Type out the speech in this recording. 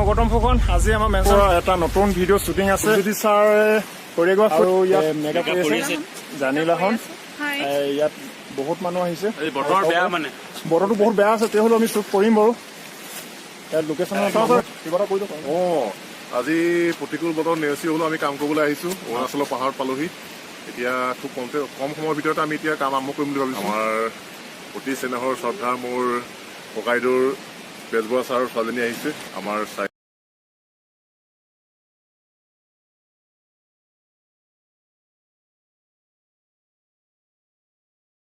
স্বাগতম ফুকন। আজি আমাৰ মেজৰ এটা নতুন ভিডিঅ' শ্বুটিং আছে। যদি ছাৰে কৰিয়েগ্ৰাফ আৰু ইয়াত মেকআপ কৰি আছে জানিলাখন। ইয়াত বহুত মানুহ আহিছে। বতৰ বেয়া মানে বতৰটো বহুত বেয়া আছে, তেতিয়াহ'লে আমি শ্বুট কৰিম বাৰু। ইয়াত লোকেশ্যন কিবা এটা কৰি দিয়ক। আজি প্ৰতিকূল বতৰ নেওচি হ'লেও আমি কাম কৰিবলৈ আহিছোঁ। অৰুণাচলৰ পাহাৰত পালোহি। এতিয়া খুব কম সময়ৰ ভিতৰতে আমি এতিয়া কাম আৰম্ভ কৰিম বুলি ভাবিছোঁ। আমাৰ অতি চেনেহৰ শ্ৰদ্ধা মোৰ ককাইদেউৰ বেজবৰুৱা ছাৰৰ ছোৱালীজনী আহিছে। আমাৰ